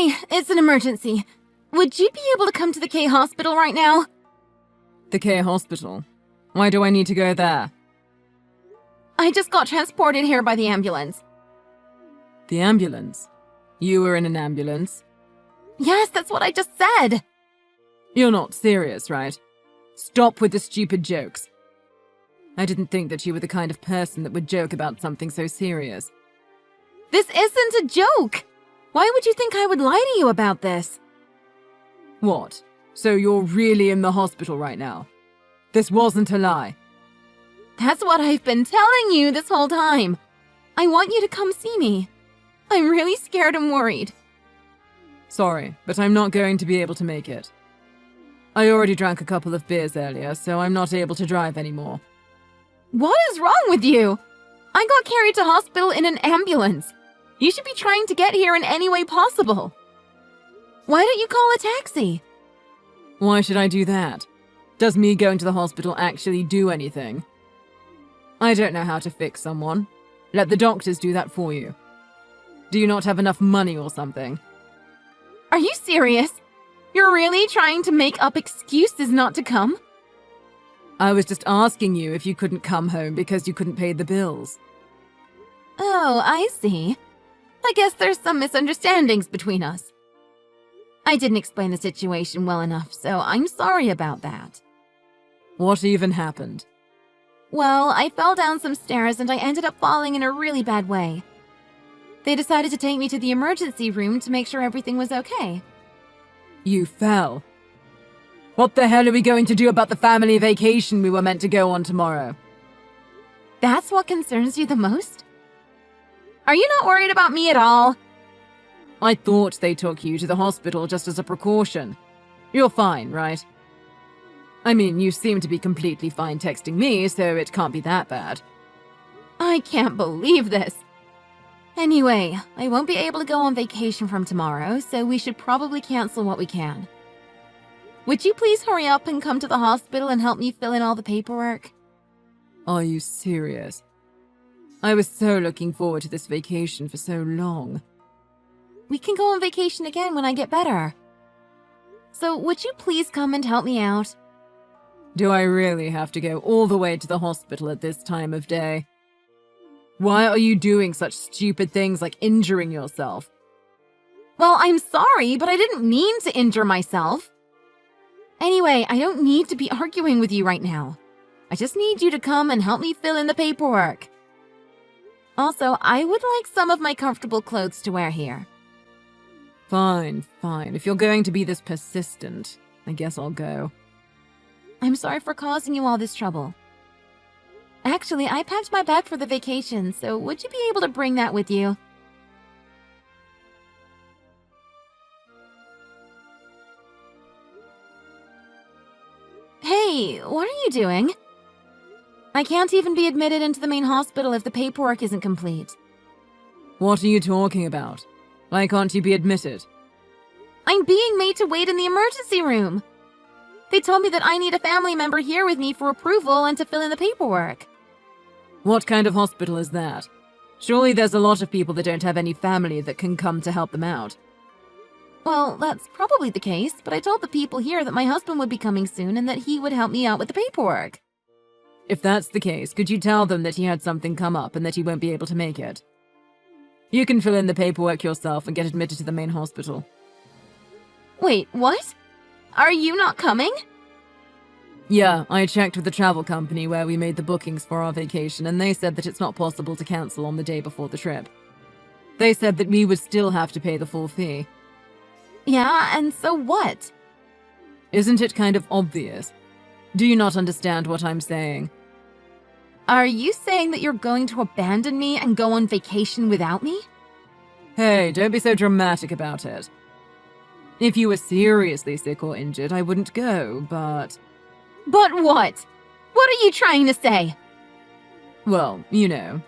Hey, it's an emergency. Would you be able to come to the K hospital right now? The K hospital? Why do I need to go there? I just got transported here by the ambulance. The ambulance? You were in an ambulance? Yes, that's what I just said. You're not serious, right? Stop with the stupid jokes. I didn't think that you were the kind of person that would joke about something so serious. This isn't a joke. Why would you think I would lie to you about this? What? So you're really in the hospital right now? This wasn't a lie. That's what I've been telling you this whole time. I want you to come see me. I'm really scared and worried. Sorry, but I'm not going to be able to make it. I already drank a couple of beers earlier, so I'm not able to drive anymore. What is wrong with you? I got carried to hospital in an ambulance. You should be trying to get here in any way possible. Why don't you call a taxi? Why should I do that? Does me going to the hospital actually do anything? I don't know how to fix someone. Let the doctors do that for you. Do you not have enough money or something? Are you serious? You're really trying to make up excuses not to come? I was just asking you if you couldn't come home because you couldn't pay the bills. Oh, I see. I guess there's some misunderstandings between us. I didn't explain the situation well enough, so I'm sorry about that. What even happened? Well, I fell down some stairs and I ended up falling in a really bad way. They decided to take me to the emergency room to make sure everything was okay. You fell. What the hell are we going to do about the family vacation we were meant to go on tomorrow? That's what concerns you the most? Are you not worried about me at all? I thought they took you to the hospital just as a precaution. You're fine, right? I mean, you seem to be completely fine texting me, so it can't be that bad. I can't believe this. Anyway, I won't be able to go on vacation from tomorrow, so we should probably cancel what we can. Would you please hurry up and come to the hospital and help me fill in all the paperwork? Are you serious? I was so looking forward to this vacation for so long. We can go on vacation again when I get better. So would you please come and help me out? Do I really have to go all the way to the hospital at this time of day? Why are you doing such stupid things like injuring yourself? Well, I'm sorry, but I didn't mean to injure myself. Anyway, I don't need to be arguing with you right now. I just need you to come and help me fill in the paperwork. Also, I would like some of my comfortable clothes to wear here. Fine, fine. If you're going to be this persistent, I guess I'll go. I'm sorry for causing you all this trouble. Actually, I packed my bag for the vacation, so would you be able to bring that with you? Hey, what are you doing? I can't even be admitted into the main hospital if the paperwork isn't complete. What are you talking about? Why can't you be admitted? I'm being made to wait in the emergency room. They told me that I need a family member here with me for approval and to fill in the paperwork. What kind of hospital is that? Surely there's a lot of people that don't have any family that can come to help them out. Well, that's probably the case, but I told the people here that my husband would be coming soon and that he would help me out with the paperwork. If that's the case, could you tell them that he had something come up and that he won't be able to make it? You can fill in the paperwork yourself and get admitted to the main hospital. Wait, what? Are you not coming? Yeah, I checked with the travel company where we made the bookings for our vacation, and they said that it's not possible to cancel on the day before the trip. They said that we would still have to pay the full fee. Yeah, and so what? Isn't it kind of obvious? Do you not understand what I'm saying? Are you saying that you're going to abandon me and go on vacation without me? Hey, don't be so dramatic about it. If you were seriously sick or injured, I wouldn't go, but... But what? What are you trying to say? Well, you know,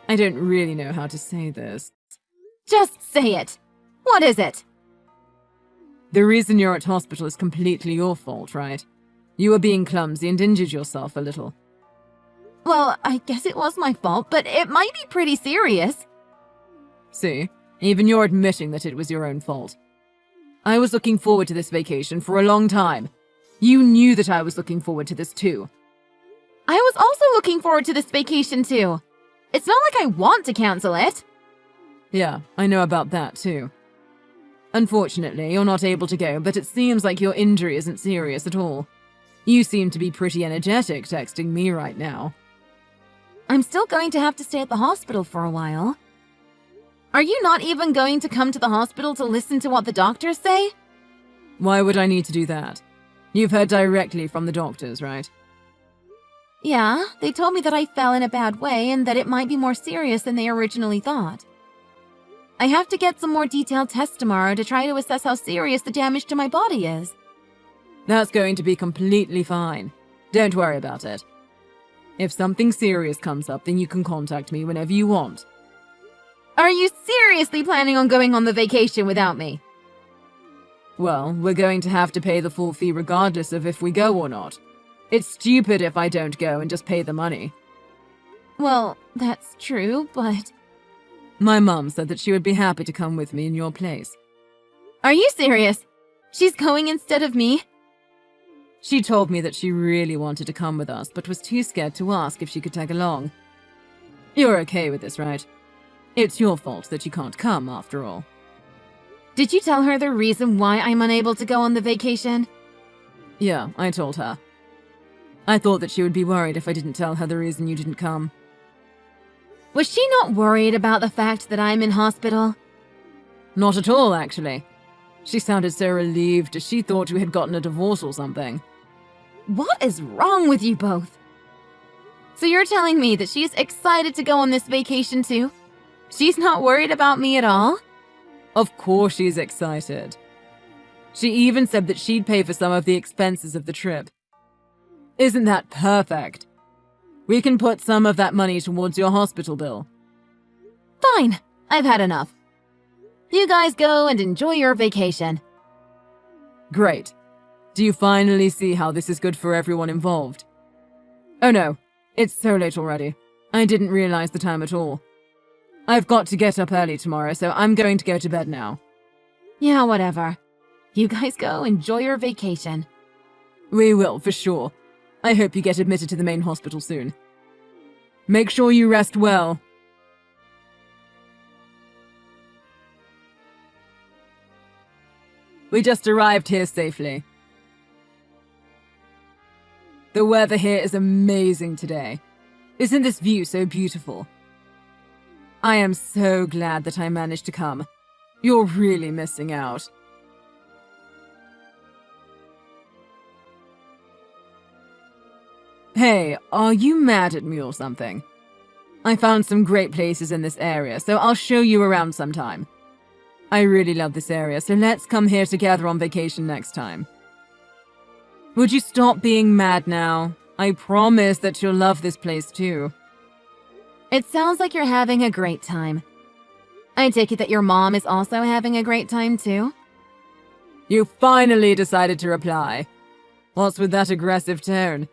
I don't really know how to say this. Just say it. What is it? The reason you're at hospital is completely your fault, right? You were being clumsy and injured yourself a little. Well, I guess it was my fault, but it might be pretty serious. See? Even you're admitting that it was your own fault. I was looking forward to this vacation for a long time. You knew that I was looking forward to this too. I was also looking forward to this vacation too. It's not like I want to cancel it. Yeah, I know about that too. Unfortunately, you're not able to go, but it seems like your injury isn't serious at all. You seem to be pretty energetic texting me right now. I'm still going to have to stay at the hospital for a while. Are you not even going to come to the hospital to listen to what the doctors say? Why would I need to do that? You've heard directly from the doctors, right? Yeah, they told me that I fell in a bad way and that it might be more serious than they originally thought. I have to get some more detailed tests tomorrow to try to assess how serious the damage to my body is. That's going to be completely fine. Don't worry about it. If something serious comes up, then you can contact me whenever you want. Are you seriously planning on going on the vacation without me? Well, we're going to have to pay the full fee regardless of if we go or not. It's stupid if I don't go and just pay the money. Well, that's true, but... My mum said that she would be happy to come with me in your place. Are you serious? She's going instead of me? She told me that she really wanted to come with us, but was too scared to ask if she could tag along. You're okay with this, right? It's your fault that you can't come, after all. Did you tell her the reason why I'm unable to go on the vacation? Yeah, I told her. I thought that she would be worried if I didn't tell her the reason you didn't come. Was she not worried about the fact that I'm in hospital? Not at all, actually. She sounded so relieved as she thought you had gotten a divorce or something. What is wrong with you both? So you're telling me that she's excited to go on this vacation too? She's not worried about me at all? Of course she's excited. She even said that she'd pay for some of the expenses of the trip. Isn't that perfect? We can put some of that money towards your hospital bill. Fine, I've had enough. You guys go and enjoy your vacation. Great. Do you finally see how this is good for everyone involved? Oh no, it's so late already. I didn't realize the time at all. I've got to get up early tomorrow, so I'm going to go to bed now. Yeah, whatever. You guys go enjoy your vacation. We will, for sure. I hope you get admitted to the main hospital soon. Make sure you rest well. We just arrived here safely. The weather here is amazing today. Isn't this view so beautiful? I am so glad that I managed to come. You're really missing out. Hey, are you mad at me or something? I found some great places in this area, so I'll show you around sometime. I really love this area, so let's come here together on vacation next time. Would you stop being mad now? I promise that you'll love this place too. It sounds like you're having a great time. I take it that your mom is also having a great time too? You finally decided to reply. What's with that aggressive tone?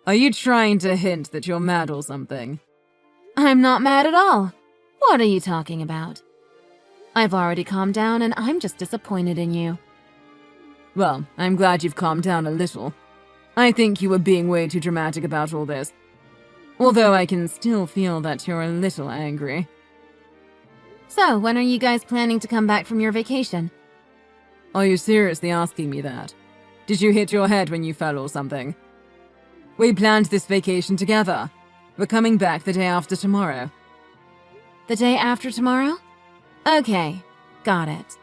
Are you trying to hint that you're mad or something? I'm not mad at all. What are you talking about? I've already calmed down and I'm just disappointed in you. Well, I'm glad you've calmed down a little. I think you were being way too dramatic about all this. Although I can still feel that you're a little angry. So, when are you guys planning to come back from your vacation? Are you seriously asking me that? Did you hit your head when you fell or something? We planned this vacation together. We're coming back the day after tomorrow. The day after tomorrow? Okay, got it.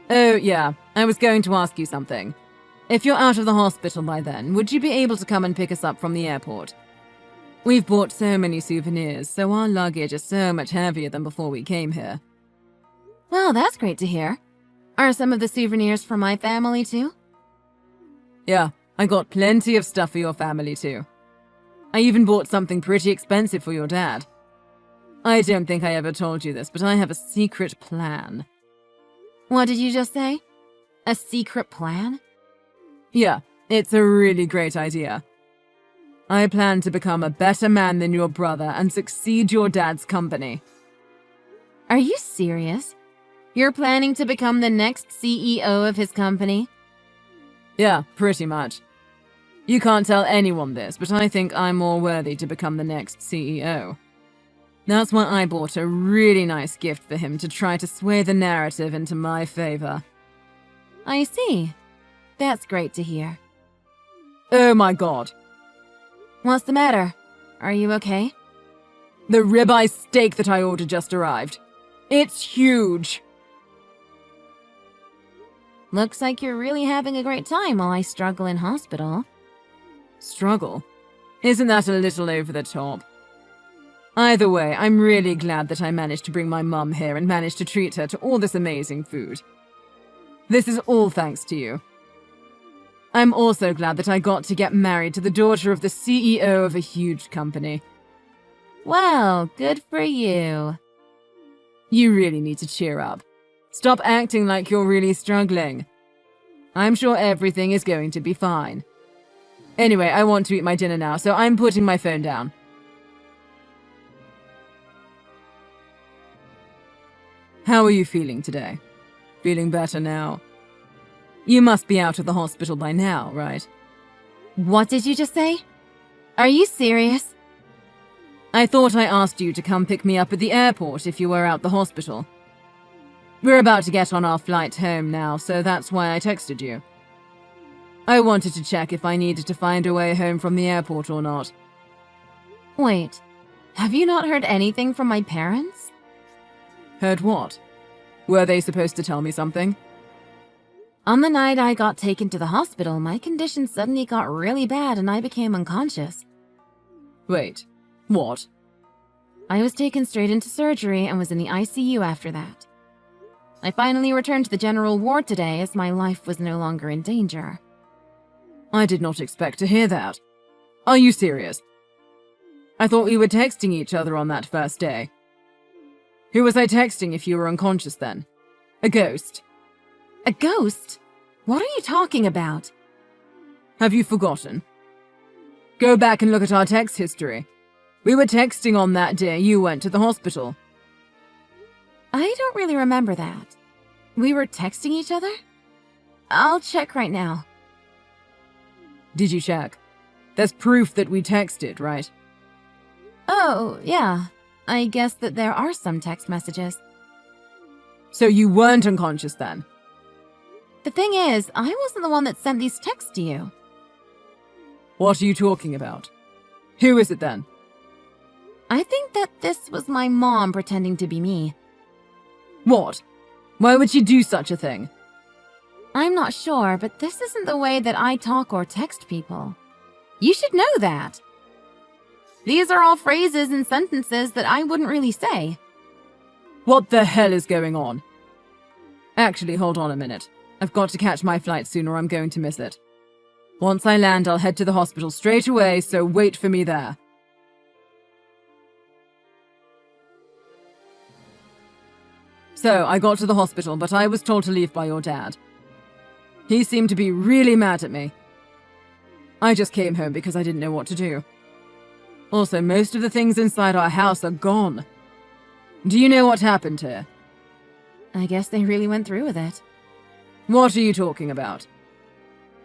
Oh, yeah, I was going to ask you something. If you're out of the hospital by then, would you be able to come and pick us up from the airport? We've bought so many souvenirs, so our luggage is so much heavier than before we came here. Well, that's great to hear. Are some of the souvenirs for my family too? Yeah, I got plenty of stuff for your family too. I even bought something pretty expensive for your dad. I don't think I ever told you this, but I have a secret plan. What did you just say? A secret plan? Yeah, it's a really great idea. I plan to become a better man than your brother and succeed your dad's company. Are you serious? You're planning to become the next CEO of his company? Yeah, pretty much. You can't tell anyone this, but I think I'm more worthy to become the next CEO. That's why I bought a really nice gift for him to try to sway the narrative into my favor. I see. That's great to hear. Oh my god. What's the matter? Are you okay? The ribeye steak that I ordered just arrived. It's huge. Looks like you're really having a great time while I struggle in hospital. Struggle? Isn't that a little over the top? Either way, I'm really glad that I managed to bring my mum here and managed to treat her to all this amazing food. This is all thanks to you. I'm also glad that I got to get married to the daughter of the CEO of a huge company. Well, good for you. You really need to cheer up. Stop acting like you're really struggling. I'm sure everything is going to be fine. Anyway, I want to eat my dinner now, so I'm putting my phone down. How are you feeling today? Feeling better now? You must be out of the hospital by now, right? What did you just say? Are you serious? I thought I asked you to come pick me up at the airport if you were out the hospital. We're about to get on our flight home now, so that's why I texted you. I wanted to check if I needed to find a way home from the airport or not. Wait, have you not heard anything from my parents? Heard what? Were they supposed to tell me something? On the night I got taken to the hospital, my condition suddenly got really bad and I became unconscious. Wait, what? I was taken straight into surgery and was in the ICU after that. I finally returned to the general ward today as my life was no longer in danger. I did not expect to hear that. Are you serious? I thought we were texting each other on that first day. Who was I texting if you were unconscious then? A ghost? A ghost? What are you talking about? Have you forgotten? Go back and look at our text history. We were texting on that day you went to the hospital. I don't really remember that. We were texting each other? I'll check right now. Did you check? There's proof that we texted, right? Oh, yeah. I guess that there are some text messages. So you weren't unconscious then? The thing is, I wasn't the one that sent these texts to you. What are you talking about? Who is it then? I think that this was my mom pretending to be me. What? Why would she do such a thing? I'm not sure, but this isn't the way that I talk or text people. You should know that. These are all phrases and sentences that I wouldn't really say. What the hell is going on? Actually, hold on a minute. I've got to catch my flight soon or I'm going to miss it. Once I land, I'll head to the hospital straight away, so wait for me there. So, I got to the hospital, but I was told to leave by your dad. He seemed to be really mad at me. I just came home because I didn't know what to do. Also, most of the things inside our house are gone. Do you know what happened here? I guess they really went through with it. What are you talking about?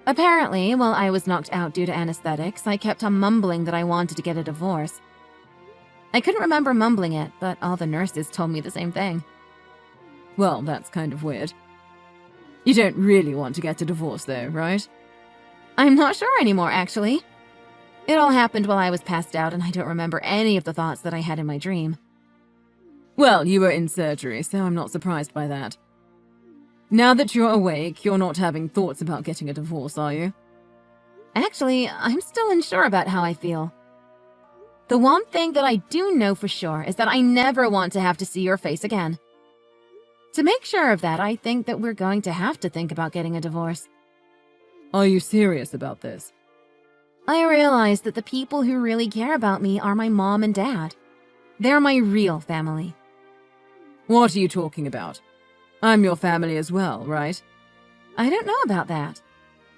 Apparently, while I was knocked out due to anesthetics, I kept on mumbling that I wanted to get a divorce. I couldn't remember mumbling it, but all the nurses told me the same thing. Well, that's kind of weird. You don't really want to get a divorce though, right? I'm not sure anymore, actually. It all happened while I was passed out and I don't remember any of the thoughts that I had in my dream. Well, you were in surgery, so I'm not surprised by that. Now that you're awake, you're not having thoughts about getting a divorce, are you? Actually, I'm still unsure about how I feel. The one thing that I do know for sure is that I never want to have to see your face again. To make sure of that, I think that we're going to have to think about getting a divorce. Are you serious about this? I realize that the people who really care about me are my mom and dad. They're my real family. What are you talking about? I'm your family as well, right? I don't know about that.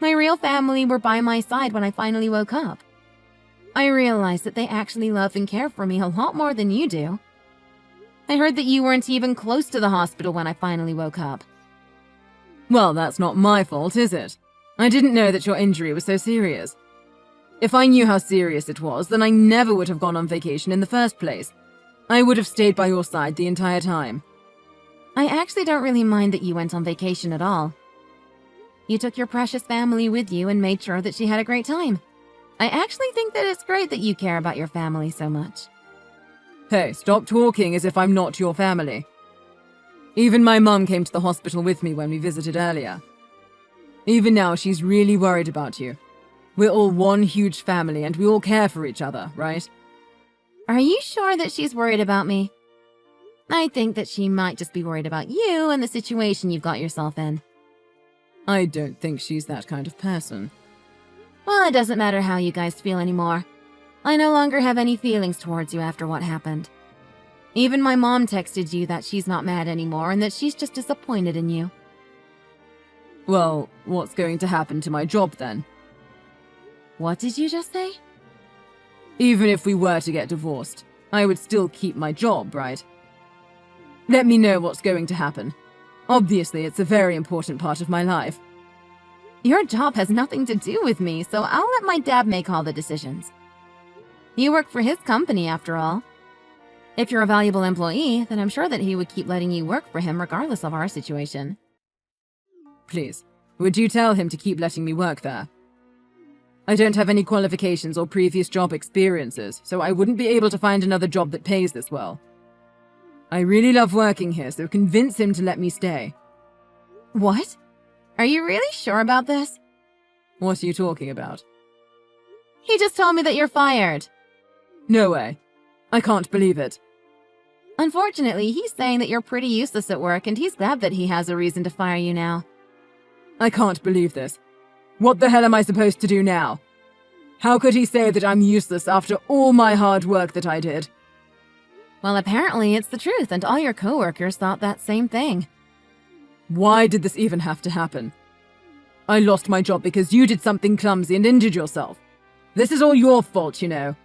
My real family were by my side when I finally woke up. I realized that they actually love and care for me a lot more than you do. I heard that you weren't even close to the hospital when I finally woke up. Well, that's not my fault, is it? I didn't know that your injury was so serious. If I knew how serious it was, then I never would have gone on vacation in the first place. I would have stayed by your side the entire time. I actually don't really mind that you went on vacation at all. You took your precious family with you and made sure that she had a great time. I actually think that it's great that you care about your family so much. Hey, stop talking as if I'm not your family. Even my mum came to the hospital with me when we visited earlier. Even now, she's really worried about you. We're all one huge family and we all care for each other, right? Are you sure that she's worried about me? I think that she might just be worried about you and the situation you've got yourself in. I don't think she's that kind of person. Well, it doesn't matter how you guys feel anymore. I no longer have any feelings towards you after what happened. Even my mom texted you that she's not mad anymore and that she's just disappointed in you. Well, what's going to happen to my job then? What did you just say? Even if we were to get divorced, I would still keep my job, right? Let me know what's going to happen. Obviously, it's a very important part of my life. Your job has nothing to do with me, so I'll let my dad make all the decisions. You work for his company, after all. If you're a valuable employee, then I'm sure that he would keep letting you work for him regardless of our situation. Please, would you tell him to keep letting me work there? I don't have any qualifications or previous job experiences, so I wouldn't be able to find another job that pays this well. I really love working here, so convince him to let me stay. What? Are you really sure about this? What are you talking about? He just told me that you're fired. No way. I can't believe it. Unfortunately, he's saying that you're pretty useless at work, and he's glad that he has a reason to fire you now. I can't believe this. What the hell am I supposed to do now? How could he say that I'm useless after all my hard work that I did? Well, apparently it's the truth, and all your coworkers thought that same thing. Why did this even have to happen? I lost my job because you did something clumsy and injured yourself. This is all your fault, you know.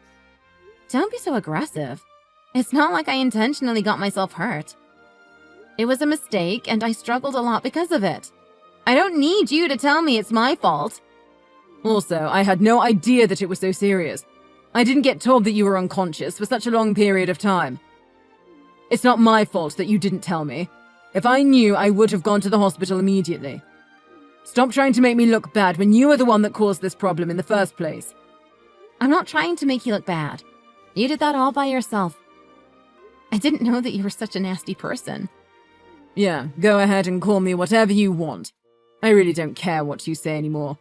Don't be so aggressive. It's not like I intentionally got myself hurt. It was a mistake, and I struggled a lot because of it. I don't need you to tell me it's my fault. Also, I had no idea that it was so serious. I didn't get told that you were unconscious for such a long period of time. It's not my fault that you didn't tell me. If I knew, I would have gone to the hospital immediately. Stop trying to make me look bad when you are the one that caused this problem in the first place. I'm not trying to make you look bad. You did that all by yourself. I didn't know that you were such a nasty person. Yeah, go ahead and call me whatever you want. I really don't care what you say anymore.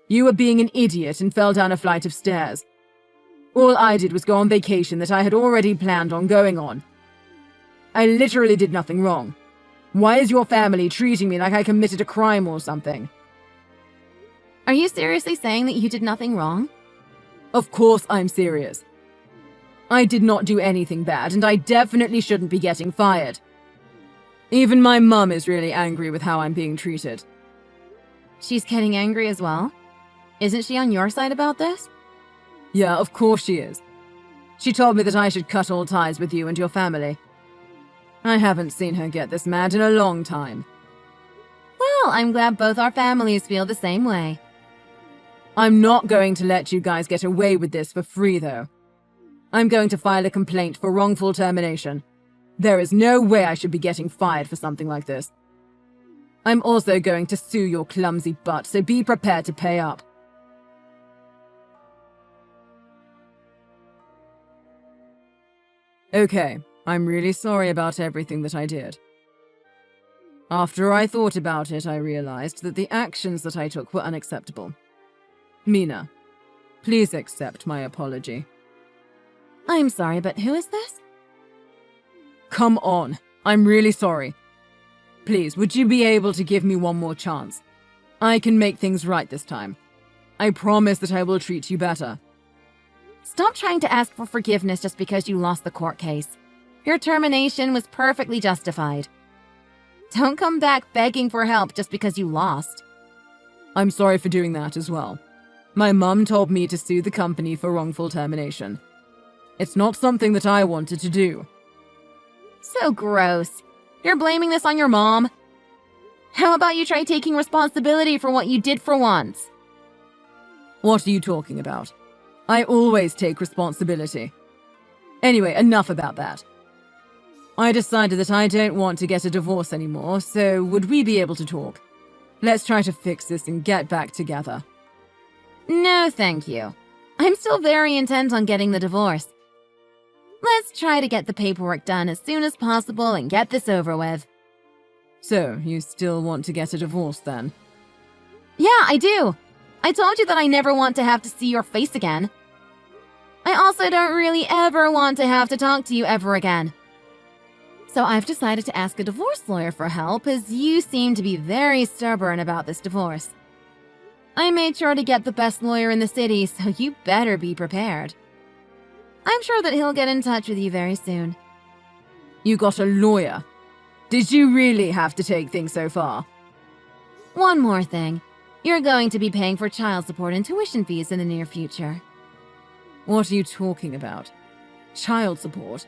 You were being an idiot and fell down a flight of stairs. All I did was go on vacation that I had already planned on going on. I literally did nothing wrong. Why is your family treating me like I committed a crime or something? Are you seriously saying that you did nothing wrong? Of course I'm serious. I did not do anything bad, and I definitely shouldn't be getting fired. Even my mum is really angry with how I'm being treated. She's getting angry as well? Isn't she on your side about this? Yeah, of course she is. She told me that I should cut all ties with you and your family. I haven't seen her get this mad in a long time. Well, I'm glad both our families feel the same way. I'm not going to let you guys get away with this for free, though. I'm going to file a complaint for wrongful termination. There is no way I should be getting fired for something like this. I'm also going to sue your clumsy butt, so be prepared to pay up. Okay, I'm really sorry about everything that I did. After I thought about it, I realized that the actions that I took were unacceptable. Mina, please accept my apology. I'm sorry, but who is this? Come on, I'm really sorry. Please, would you be able to give me one more chance? I can make things right this time. I promise that I will treat you better. Stop trying to ask for forgiveness just because you lost the court case. Your termination was perfectly justified. Don't come back begging for help just because you lost. I'm sorry for doing that as well. My mum told me to sue the company for wrongful termination. It's not something that I wanted to do. So gross. You're blaming this on your mom? How about you try taking responsibility for what you did for once? What are you talking about? I always take responsibility. Anyway, enough about that. I decided that I don't want to get a divorce anymore, so would we be able to talk? Let's try to fix this and get back together. No, thank you. I'm still very intent on getting the divorce. Let's try to get the paperwork done as soon as possible and get this over with. So, you still want to get a divorce then? Yeah, I do. I told you that I never want to have to see your face again. I also don't really ever want to have to talk to you ever again. So I've decided to ask a divorce lawyer for help, as you seem to be very stubborn about this divorce. I made sure to get the best lawyer in the city, so you better be prepared. I'm sure that he'll get in touch with you very soon. You got a lawyer? Did you really have to take things so far? One more thing. You're going to be paying for child support and tuition fees in the near future. What are you talking about? Child support?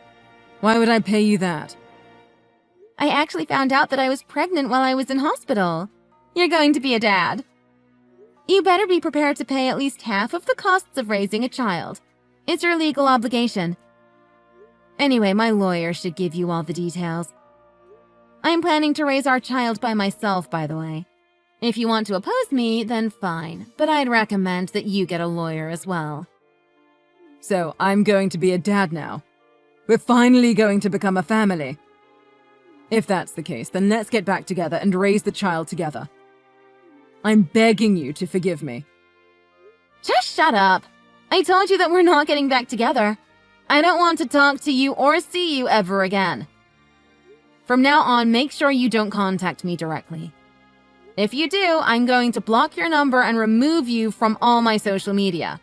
Why would I pay you that? I actually found out that I was pregnant while I was in hospital. You're going to be a dad. You better be prepared to pay at least half of the costs of raising a child. It's your legal obligation. Anyway, my lawyer should give you all the details. I'm planning to raise our child by myself, by the way. If you want to oppose me, then fine, but I'd recommend that you get a lawyer as well. So, I'm going to be a dad now. We're finally going to become a family. If that's the case, then let's get back together and raise the child together. I'm begging you to forgive me. Just shut up. I told you that we're not getting back together. I don't want to talk to you or see you ever again. From now on, make sure you don't contact me directly. If you do, I'm going to block your number and remove you from all my social media.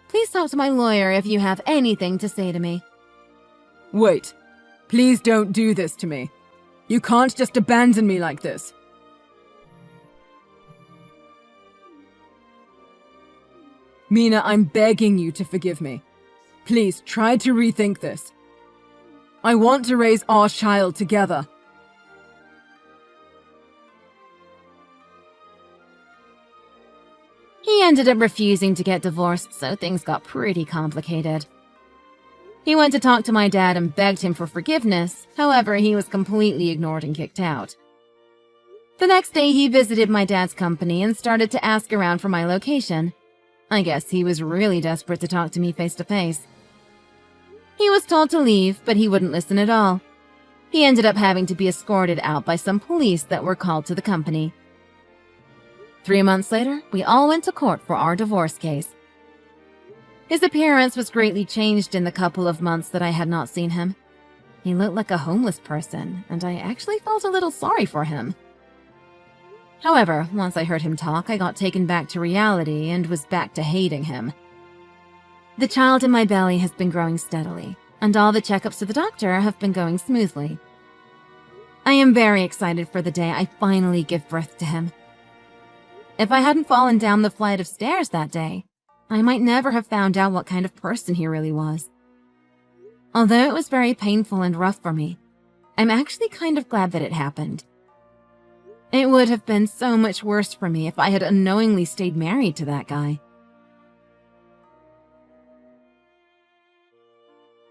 Please talk to my lawyer if you have anything to say to me. Wait. Please don't do this to me. You can't just abandon me like this. Mina, I'm begging you to forgive me. Please, try to rethink this. I want to raise our child together. He ended up refusing to get divorced, so things got pretty complicated. He went to talk to my dad and begged him for forgiveness. However, he was completely ignored and kicked out. The next day, he visited my dad's company and started to ask around for my location. I guess he was really desperate to talk to me face to face. He was told to leave, but he wouldn't listen at all. He ended up having to be escorted out by some police that were called to the company. 3 months later, we all went to court for our divorce case. His appearance was greatly changed in the couple of months that I had not seen him. He looked like a homeless person, and I actually felt a little sorry for him. However, once I heard him talk, I got taken back to reality and was back to hating him. The child in my belly has been growing steadily, and all the checkups to the doctor have been going smoothly. I am very excited for the day I finally give birth to him. If I hadn't fallen down the flight of stairs that day, I might never have found out what kind of person he really was. Although it was very painful and rough for me, I'm actually kind of glad that it happened. It would have been so much worse for me if I had unknowingly stayed married to that guy.